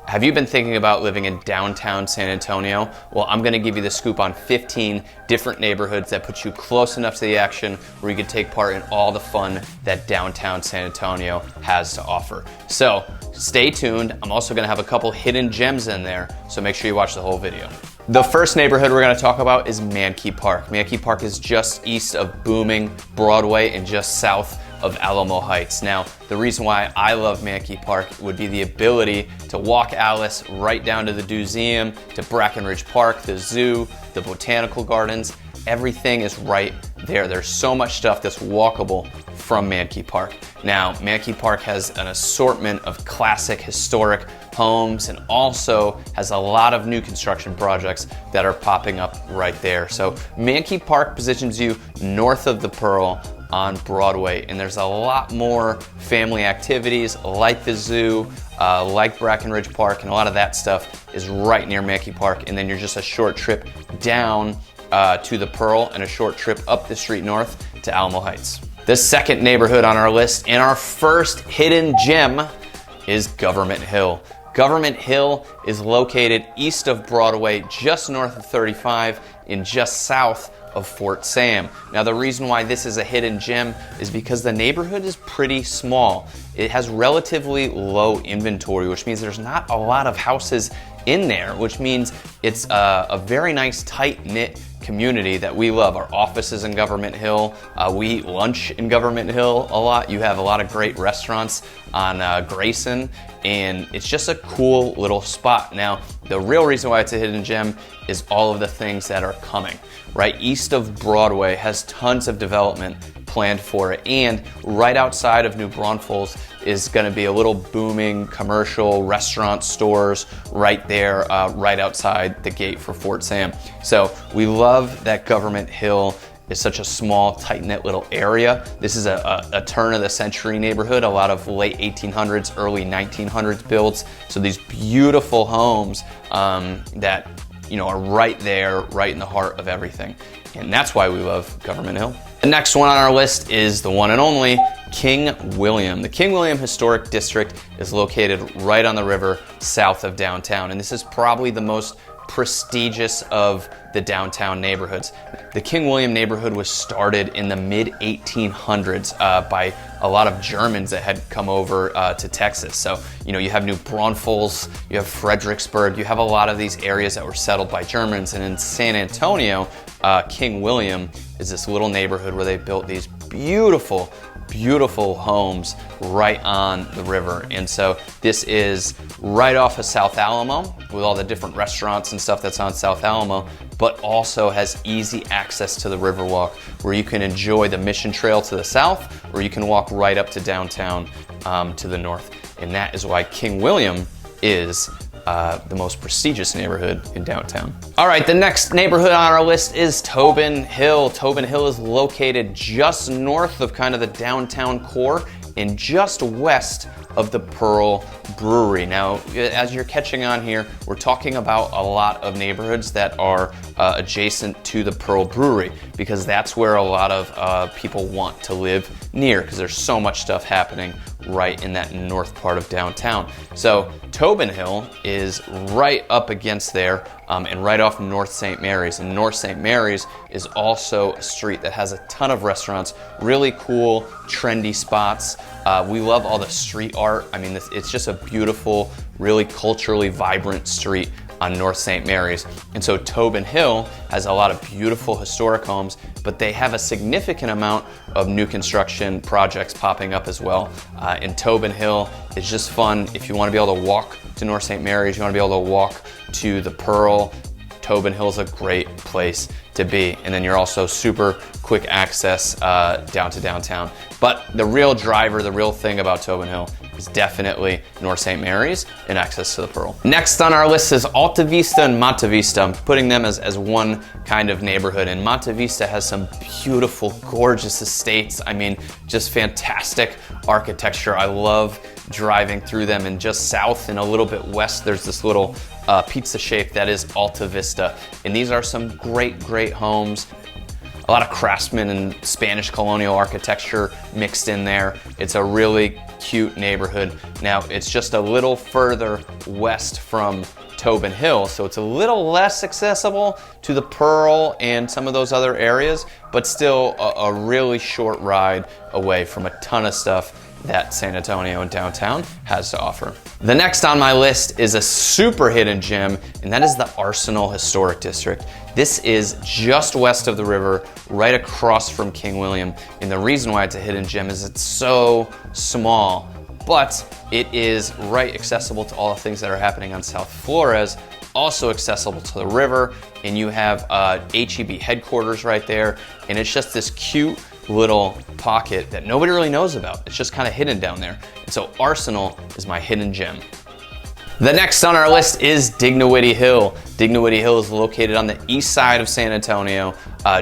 Have you been thinking about living in downtown San Antonio? Well, I'm gonna give you the scoop on 15 different neighborhoods that put you close enough to the action where you can take part in all the fun that downtown San Antonio has to offer. So stay tuned. I'm also gonna have a couple hidden gems in there, so make sure you watch the whole video. The first neighborhood we're gonna talk about is Mahncke Park. Mahncke Park is just east of booming Broadway and just south of Alamo Heights. Now, the reason why I love Mahncke Park would be the ability to walk Alice right down to the Museum, to Brackenridge Park, the zoo, the botanical gardens. Everything is right there. There's so much stuff that's walkable from Mahncke Park. Now, Mahncke Park has an assortment of classic historic homes and also has a lot of new construction projects that are popping up right there. So Mahncke Park positions you north of the Pearl on Broadway, and there's a lot more family activities like the zoo, like Brackenridge Park, and a lot of that stuff is right near Mahncke Park. And then you're just a short trip down to the Pearl and a short trip up the street north to Alamo Heights. The second neighborhood on our list and our first hidden gem is Government Hill. Government Hill is located east of Broadway, just north of 35 and just south of Fort Sam. Now, the reason why this is a hidden gem is because the neighborhood is pretty small. It has relatively low inventory, which means there's not a lot of houses in there, which means it's a very nice tight-knit community that we love. Our office is in Government Hill. We eat lunch in Government Hill a lot. You have a lot of great restaurants on Grayson, and it's just a cool little spot. Now, the real reason why it's a hidden gem is all of the things that are coming. Right east of Broadway has tons of development planned for it, and right outside of New Braunfels is going to be a little booming commercial restaurant stores right there, right outside the gate for Fort Sam. So we love that Government Hill is such a small, tight-knit little area. This is a turn-of-the-century neighborhood, a lot of late 1800s, early 1900s builds. So these beautiful homes that are right there, right in the heart of everything. And that's why we love Government Hill. The next one on our list is the one and only King William. The King William Historic District is located right on the river south of downtown, and this is probably the most prestigious of the downtown neighborhoods. The King William neighborhood was started in the mid-1800s by a lot of Germans that had come over to Texas. So, you have New Braunfels, you have Fredericksburg, you have a lot of these areas that were settled by Germans. And in San Antonio, King William is this little neighborhood where they built these beautiful, beautiful homes right on the river. And so this is right off of South Alamo with all the different restaurants and stuff that's on South Alamo, but also has easy access to the Riverwalk where you can enjoy the Mission Trail to the south, or you can walk right up to downtown to the north. And that is why King William is the most prestigious neighborhood in downtown. All right, the next neighborhood on our list is Tobin Hill. Tobin Hill is located just north of kind of the downtown core and just west of the Pearl Brewery. Now, as you're catching on here, we're talking about a lot of neighborhoods that are adjacent to the Pearl Brewery, because that's where a lot of people want to live near, because there's so much stuff happening right in that north part of downtown. So Tobin Hill is right up against there and right off North St. Mary's. And North St. Mary's is also a street that has a ton of restaurants, really cool, trendy spots. We love all the street art. I mean, it's just a beautiful, really culturally vibrant street on North St. Mary's. And so Tobin Hill has a lot of beautiful historic homes, but they have a significant amount of new construction projects popping up as well. And Tobin Hill is just fun. If you want to be able to walk to North St. Mary's, you want to be able to walk to the Pearl, Tobin Hill is a great place to be. And then you're also super quick access down to downtown. But the real driver, the real thing about Tobin Hill is definitely North St. Mary's and access to the Pearl. Next on our list is Alta Vista and Monte Vista. I'm putting them as one kind of neighborhood. And Monte Vista has some beautiful, gorgeous estates. I mean, just fantastic architecture. I love driving through them. And just south and a little bit west, there's this little pizza shape that is Alta Vista. And these are some great, great homes. a lot of craftsman and Spanish colonial architecture mixed in there. It's a really cute neighborhood. Now, it's just a little further west from Tobin Hill, so it's a little less accessible to the Pearl and some of those other areas, but still a really short ride away from a ton of stuff that San Antonio and downtown has to offer. The next on my list is a super hidden gem, and that is the Arsenal Historic District. This is just west of the river, right across from King William. And the reason why it's a hidden gem is it's so small, but it is right accessible to all the things that are happening on South Flores, also accessible to the river, and you have HEB headquarters right there, and it's just this cute little pocket that nobody really knows about. It's just kind of hidden down there. And so Arsenal is my hidden gem. The next on our list is Dignowity Hill. Dignowity Hill is located on the east side of San Antonio,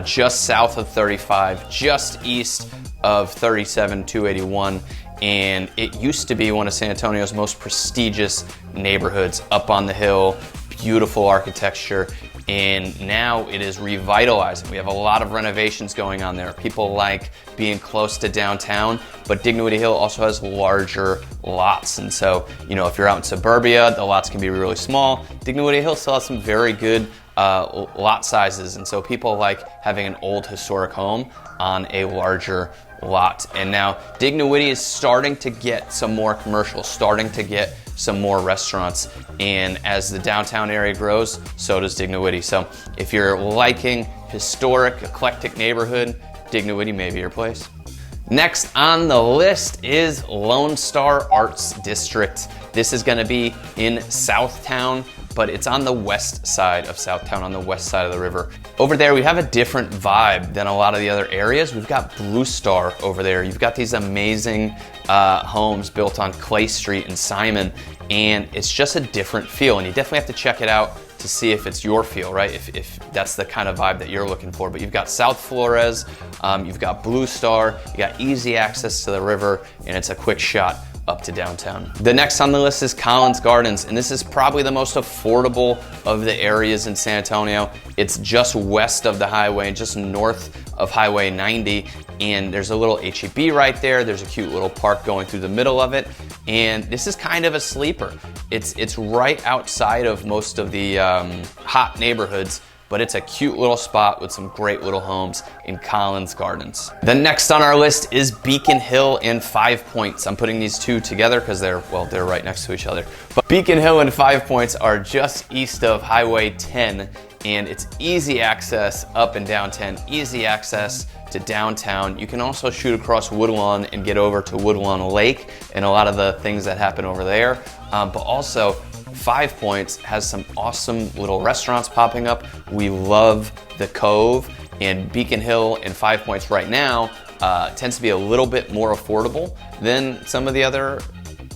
just south of 35, just east of 37-281. And it used to be one of San Antonio's most prestigious neighborhoods up on the hill, beautiful architecture, and now it is revitalizing. We have a lot of renovations going on there. People like being close to downtown, but Dignowity Hill also has larger lots. And so, you know, if you're out in suburbia, the lots can be really small. Dignowity Hill still has some very good lot sizes, and so people like having an old historic home on a larger lot. And now Dignowity is starting to get some more commercial, starting to get some more restaurants, and as the downtown area grows, so does Dignowity. So if you're liking historic, eclectic neighborhood, Dignowity may be your place. Next on the list is Lone Star Arts District. This is going to be in Southtown, but it's on the west side of Southtown, on the west side of the river. Over there, we have a different vibe than a lot of the other areas. We've got Blue Star over there. You've got these amazing homes built on Clay Street and Simon, and it's just a different feel, and you definitely have to check it out to see if it's your feel, right? If that's the kind of vibe that you're looking for. But you've got South Flores, you've got Blue Star, you got easy access to the river, and it's a quick shot up to downtown. The next on the list is Collins Gardens, and this is probably the most affordable of the areas in San Antonio. It's just west of the highway and just north of Highway 90, and there's a little HEB right there. There's a cute little park going through the middle of it, and this is kind of a sleeper. It's right outside of most of the hot neighborhoods, but it's a cute little spot with some great little homes in Collins Gardens. The next on our list is Beacon Hill and Five Points. I'm putting these two together because they're right next to each other. But Beacon Hill and Five Points are just east of Highway 10, and it's easy access up and down 10, easy access to downtown. You can also shoot across Woodlawn and get over to Woodlawn Lake and a lot of the things that happen over there, but also Five Points has some awesome little restaurants popping up. We love the Cove, and Beacon Hill and Five Points right now tends to be a little bit more affordable than some of the other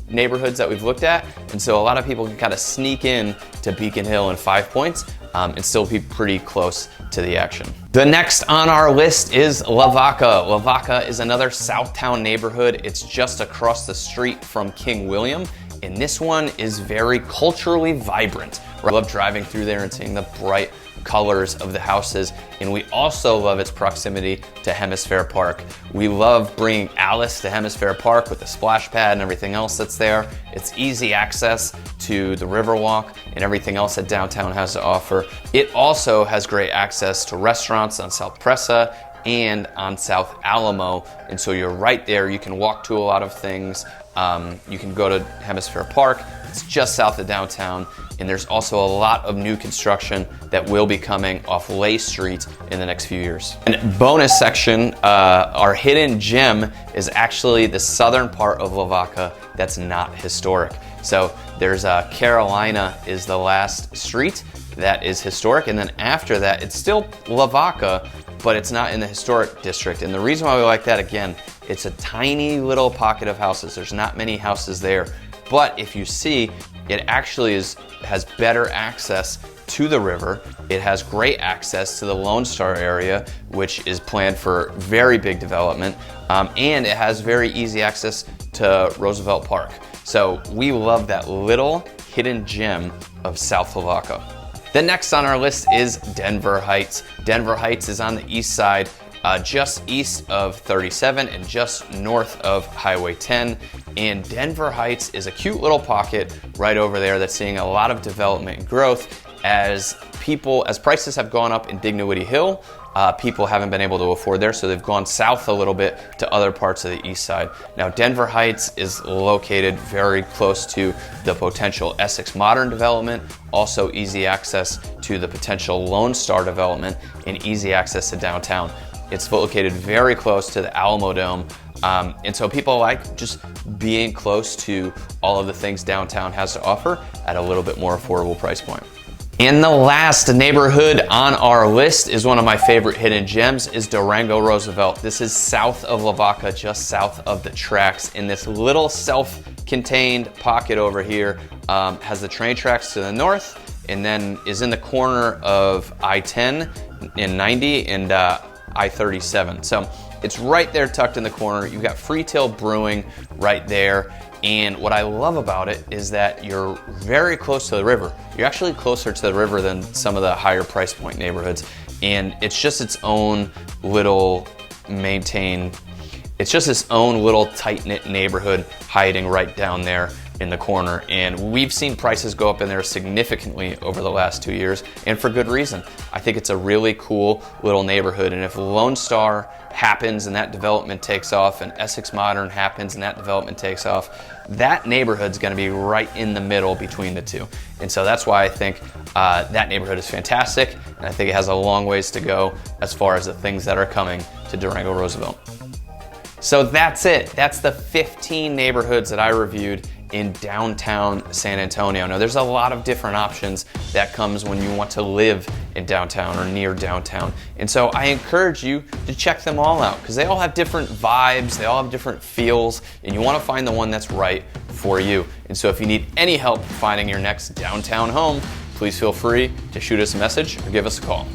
neighborhoods that we've looked at, and so a lot of people can kind of sneak in to Beacon Hill and Five Points and still be pretty close to the action. The next on our list is Lavaca. Lavaca is another Southtown neighborhood. It's just across the street from King William, and this one is very culturally vibrant. I love driving through there and seeing the bright colors of the houses, and we also love its proximity to Hemisphere Park. We love bringing Alice to Hemisphere Park with the splash pad and everything else that's there. It's easy access to the Riverwalk and everything else that downtown has to offer. It also has great access to restaurants on South Presa and on South Alamo, and so you're right there. You can walk to a lot of things. You can go to Hemisphere Park. It's just south of downtown, and there's also a lot of new construction that will be coming off Lay Street in the next few years. And bonus section, our hidden gem is actually the southern part of Lavaca that's not historic. So there's Carolina is the last street that is historic, and then after that, it's still Lavaca, but it's not in the historic district. And the reason why we like that, again, it's a tiny little pocket of houses. There's not many houses there. But if you see, it actually has better access to the river. It has great access to the Lone Star area, which is planned for very big development. And it has very easy access to Roosevelt Park. So we love that little hidden gem of South Lavaca. The next on our list is Denver Heights. Denver Heights is on the east side just east of 37 and just north of Highway 10. And Denver Heights is a cute little pocket right over there that's seeing a lot of development and growth as prices have gone up in Dignowity Hill. People haven't been able to afford there, so they've gone south a little bit to other parts of the east side. Now, Denver Heights is located very close to the potential Essex Modern development, also easy access to the potential Lone Star development, and easy access to downtown. It's located very close to the Alamo Dome, and so people like just being close to all of the things downtown has to offer at a little bit more affordable price point. And the last neighborhood on our list is one of my favorite hidden gems, is Durango Roosevelt. This is south of Lavaca, just south of the tracks, in this little self-contained pocket over here. Has the train tracks to the north, and then is in the corner of I-10 and 90 and I-37. So it's right there tucked in the corner. You've got Freetail Brewing right there. And what I love about it is that you're very close to the river. You're actually closer to the river than some of the higher price point neighborhoods. And it's just its own little tight-knit neighborhood hiding right down there in the corner. And we've seen prices go up in there significantly over the last 2 years, and for good reason. I think it's a really cool little neighborhood, and if Lone Star happens and that development takes off, and Essex Modern happens and that development takes off, that neighborhood's gonna be right in the middle between the two. And so that's why I think that neighborhood is fantastic, and I think it has a long ways to go as far as the things that are coming to Durango Roosevelt. So that's it. That's the 15 neighborhoods that I reviewed in downtown San Antonio. Now, there's a lot of different options that comes when you want to live in downtown or near downtown. And so I encourage you to check them all out because they all have different vibes, they all have different feels, and you want to find the one that's right for you. And so if you need any help finding your next downtown home, please feel free to shoot us a message or give us a call.